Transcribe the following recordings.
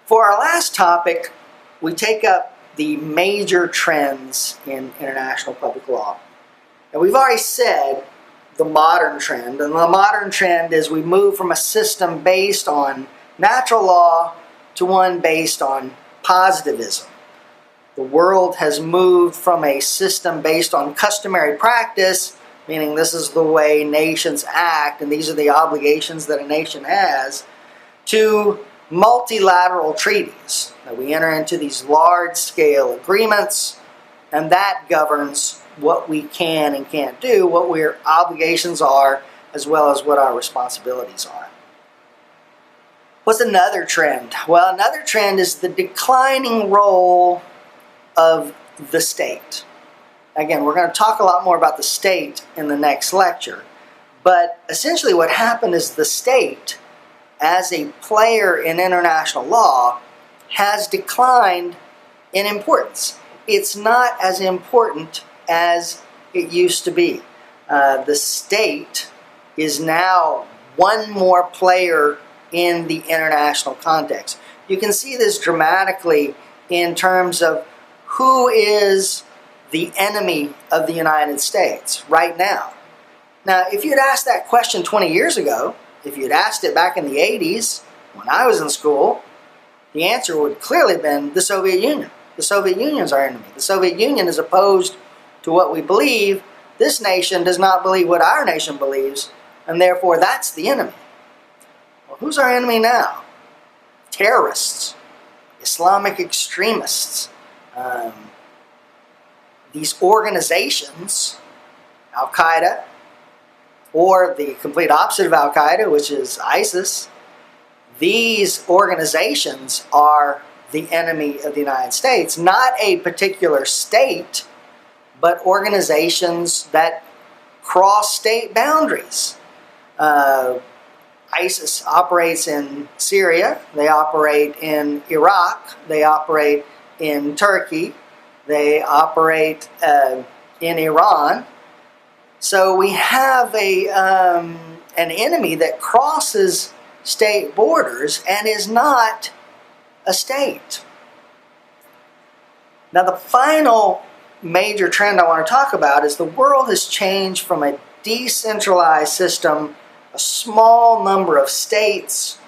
For our last topic, we take up the major trends in international public law. And we've already said the modern trend. And the modern trend is we move from a system based on natural law to one based on positivism. The world has moved from a system based on customary practice, meaning this is the way nations act and these are the obligations that a nation has, to multilateral treaties. That we enter into these large-scale agreements, and that governs what we can and can't do, what our obligations are, as well as what our responsibilities are. What's another trend? Well, another trend is the declining role of the state. Again, we're going to talk a lot more about the state in the next lecture, but essentially what happened is the state, as a player in international law, has declined in importance. It's not as important as it used to be. The state is now one more player in the international context. You can see this dramatically in terms of who is the enemy of the United States right now. Now, if you'd asked that question 20 years ago, if you'd asked it back in the 80s, when I was in school, the answer would clearly have been the Soviet Union. The Soviet Union is our enemy. The Soviet Union is opposed to what we believe. This nation does not believe what our nation believes, and therefore that's the enemy. Well, who's our enemy now? Terrorists, Islamic extremists, these organizations, Al-Qaeda, or the complete opposite of Al-Qaeda, which is ISIS. These organizations are the enemy of the United States, not a particular state, but organizations that cross state boundaries. ISIS operates in Syria, they operate in Iraq, they operate in Turkey, they operate in Iran. So we have an enemy that crosses state borders and is not a state. Now, the final major trend I want to talk about is the world has changed from a decentralized system, a small number of states,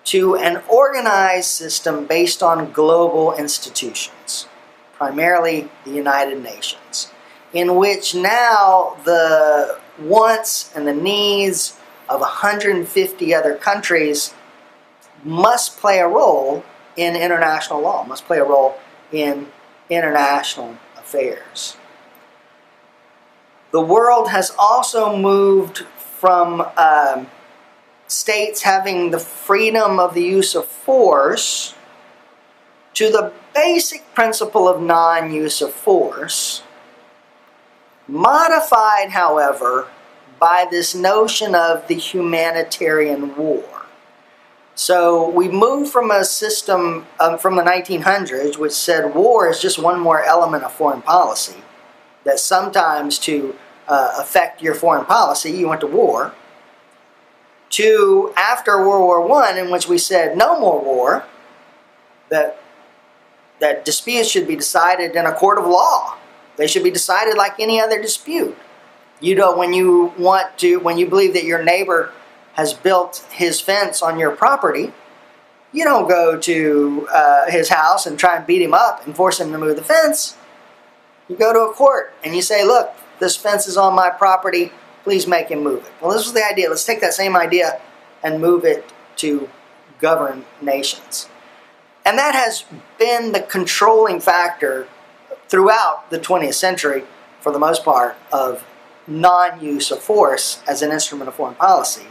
to an organized system based on global institutions, primarily the United Nations, in which now the wants and the needs of 150 other countries must play a role in international law, must play a role in international affairs. The world has also moved from states having the freedom of the use of force to the basic principle of non-use of force, modified, however, by this notion of the humanitarian war. So we moved from a system from the 1900s which said war is just one more element of foreign policy, that sometimes to affect your foreign policy you went to war, to after World War I, in which we said no more war, that disputes should be decided in a court of law. They should be decided like any other dispute. You know, when you believe that your neighbor has built his fence on your property, you don't go to his house and try and beat him up and force him to move the fence. You go to a court and you say, look, this fence is on my property, please make him move it. Well, this was the idea. Let's take that same idea and move it to govern nations. And that has been the controlling factor throughout the 20th century, for the most part, of non-use of force as an instrument of foreign policy,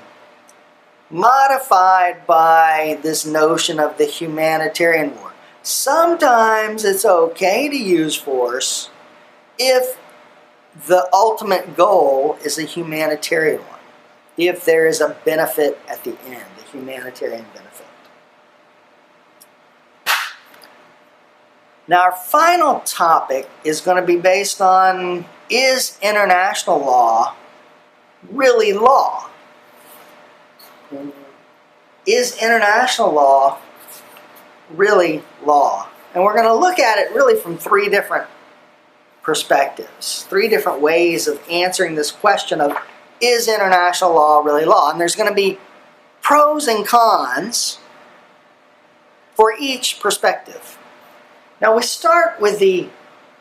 modified by this notion of the humanitarian war. Sometimes it's okay to use force if the ultimate goal is a humanitarian one, if there is a benefit at the end, a humanitarian benefit. Now, our final topic is going to be based on, is international law really law? Is international law really law? And we're going to look at it really from three different perspectives, three different ways of answering this question of, is international law really law? And there's going to be pros and cons for each perspective. Now we start with the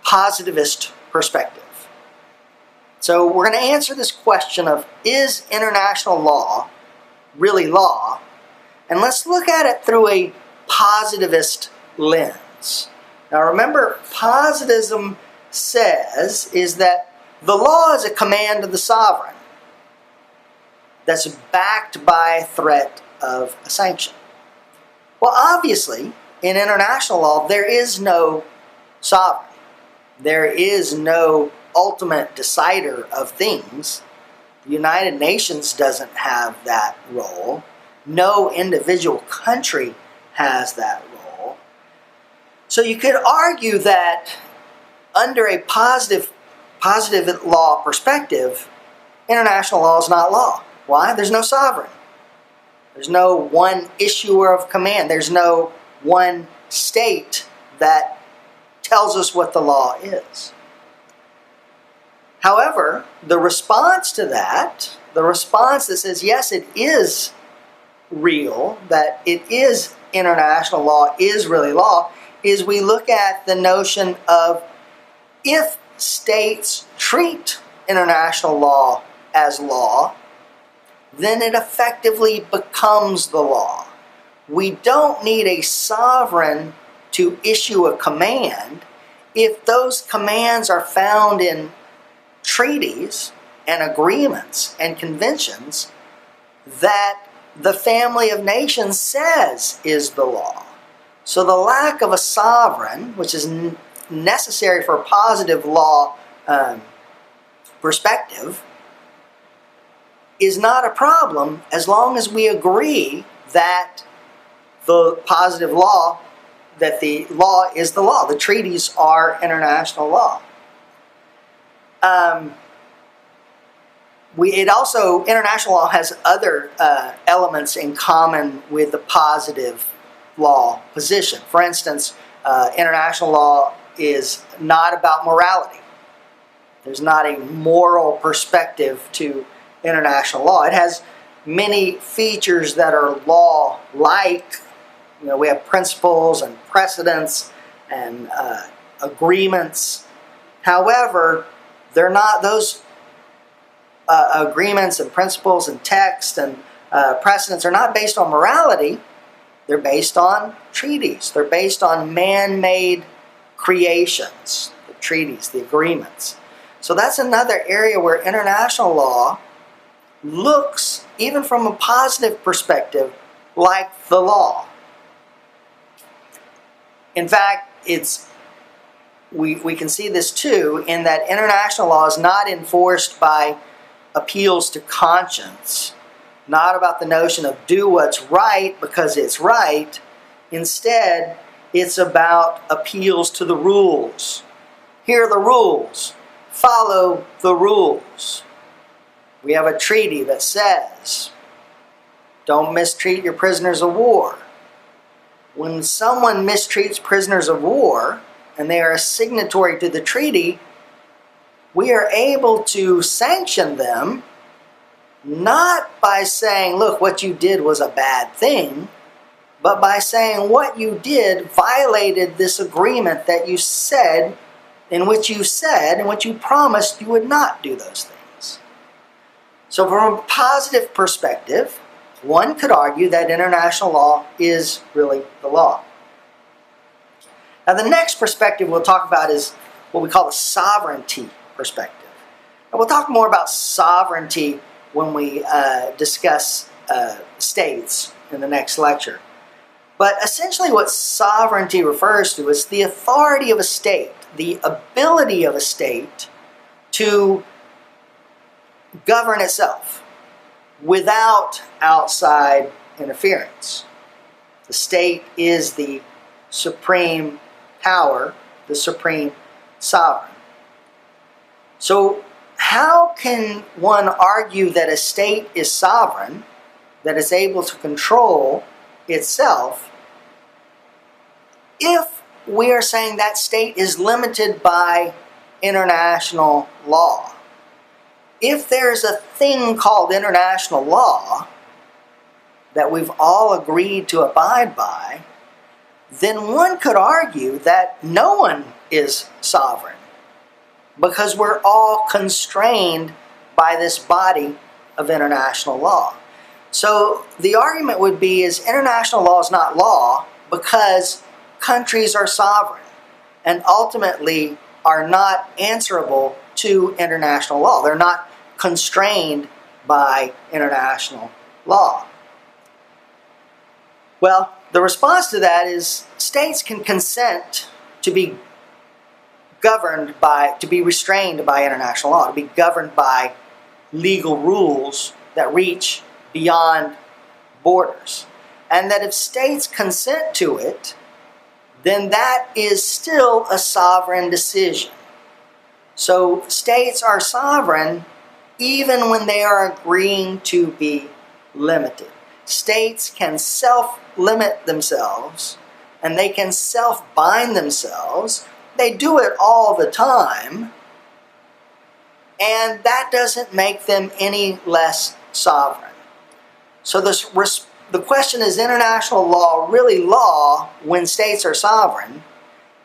positivist perspective. So we're going to answer this question of, is international law really law? And let's look at it through a positivist lens. Now remember, positivism says is that the law is a command of the sovereign that's backed by threat of a sanction. Well, obviously, in international law, there is no sovereign. There is no ultimate decider of things. The United Nations doesn't have that role. No individual country has that role. So you could argue that under a positive law perspective, international law is not law. Why? There's no sovereign. There's no one issuer of command. There's no one state that tells us what the law is. However, the response to that, the response that says, yes, it is real, that it is international law, is really law, is we look at the notion of, if states treat international law as law, then it effectively becomes the law. We don't need a sovereign to issue a command if those commands are found in treaties and agreements and conventions that the family of nations says is the law. So the lack of a sovereign, which is necessary for a positive law perspective, is not a problem as long as we agree that the positive law, that the law is the law. The treaties are international law. International law has other elements in common with the positive law position. For instance, international law is not about morality. There's not a moral perspective to international law. It has many features that are law-like. We have principles and precedents and agreements. However, they're not those agreements and principles and text and precedents are not based on morality. They're based on treaties. They're based on man-made creations, the treaties, the agreements. So that's another area where international law looks, even from a positive perspective, like the law. In fact, we can see this too in that international law is not enforced by appeals to conscience, not about the notion of do what's right because it's right. Instead, it's about appeals to the rules. Here are the rules. Follow the rules. We have a treaty that says, don't mistreat your prisoners of war. When someone mistreats prisoners of war, and they are a signatory to the treaty, we are able to sanction them, not by saying, look, what you did was a bad thing, but by saying what you did violated this agreement that you said, in which you promised you would not do those things. So from a positive perspective, one could argue that international law is really the law. Now the next perspective we'll talk about is what we call the sovereignty perspective. And we'll talk more about sovereignty when we discuss states in the next lecture. But essentially what sovereignty refers to is the authority of a state, the ability of a state to govern itself without outside interference. The state is the supreme power, the supreme sovereign. So how can one argue that a state is sovereign, that is able to control itself, if we are saying that state is limited by international law, if there's a thing called international law that we've all agreed to abide by, then one could argue that no one is sovereign because we're all constrained by this body of international law. So the argument would be is international law is not law because countries are sovereign and ultimately are not answerable to international law. They're not constrained by international law. Well, the response to that is states can consent to be restrained by international law, to be governed by legal rules that reach beyond borders. And that if states consent to it, then that is still a sovereign decision. So states are sovereign even when they are agreeing to be limited. States can self-limit themselves and they can self-bind themselves. They do it all the time, and that doesn't make them any less sovereign. So the question is international law really law when states are sovereign?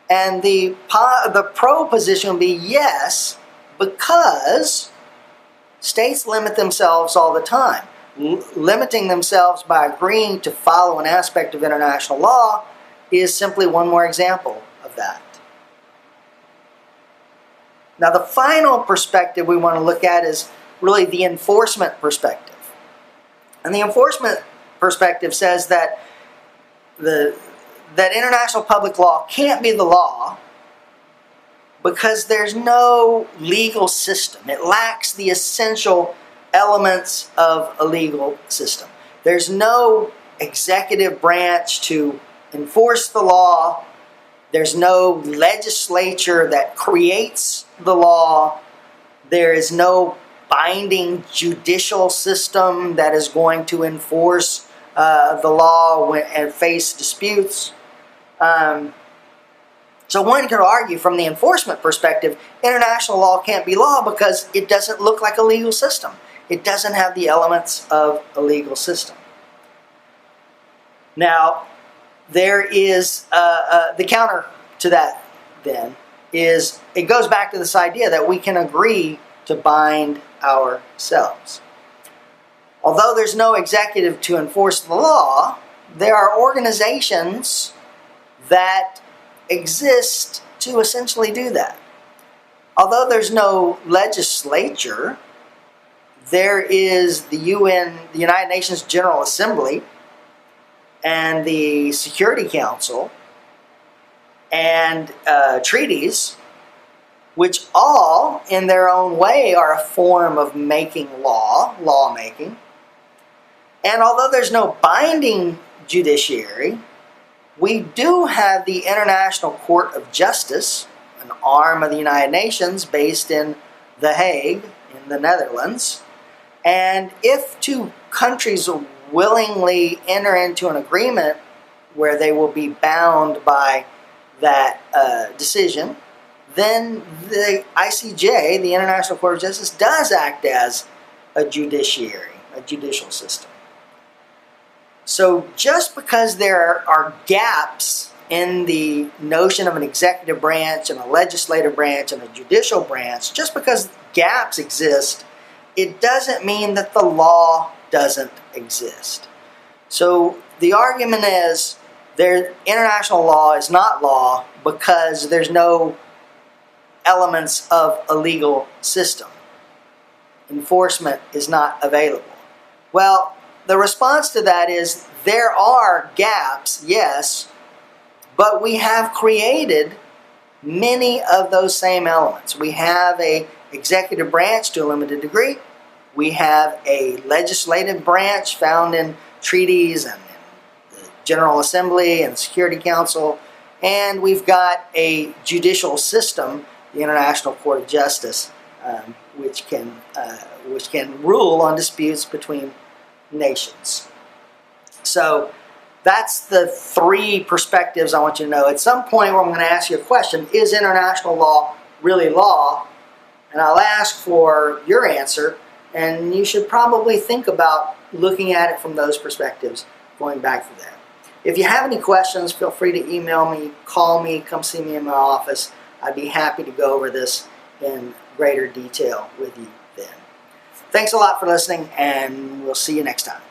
And the pro position would be yes, because states limit themselves all the time. Limiting themselves by agreeing to follow an aspect of international law is simply one more example of that. Now, the final perspective we want to look at is really the enforcement perspective. And the enforcement perspective says that that international public law can't be the law because there's no legal system. It lacks the essential elements of a legal system. There's no executive branch to enforce the law. There's no legislature that creates the law. There is no binding judicial system that is going to enforce the law and face disputes. So one could argue from the enforcement perspective, international law can't be law because it doesn't look like a legal system. It doesn't have the elements of a legal system. Now, there is the counter to that then is it goes back to this idea that we can agree to bind ourselves. Although there's no executive to enforce the law, there are organizations that exist to essentially do that. Although there's no legislature, there is the UN, the United Nations General Assembly, and the Security Council, and treaties, which all, in their own way, are a form of making lawmaking. And although there's no binding judiciary, we do have the International Court of Justice, an arm of the United Nations based in The Hague, in the Netherlands. And if two countries willingly enter into an agreement where they will be bound by that decision, then the ICJ, the International Court of Justice, does act as a judiciary, a judicial system. So just because there are gaps in the notion of an executive branch and a legislative branch and a judicial branch, just because gaps exist, it doesn't mean that the law doesn't exist. So the argument is international law is not law because there's no elements of a legal system. Enforcement is not available. Well, the response to that is there are gaps, yes, but we have created many of those same elements. We have an executive branch to a limited degree. We have a legislative branch found in treaties and in the General Assembly and Security Council, and we've got a judicial system, the International Court of Justice, which can rule on disputes between nations. So that's the three perspectives I want you to know. At some point where I'm going to ask you a question, is international law really law? And I'll ask for your answer, and you should probably think about looking at it from those perspectives, going back to that. If you have any questions, feel free to email me, call me, come see me in my office. I'd be happy to go over this in greater detail with you then. Thanks a lot for listening, and we'll see you next time.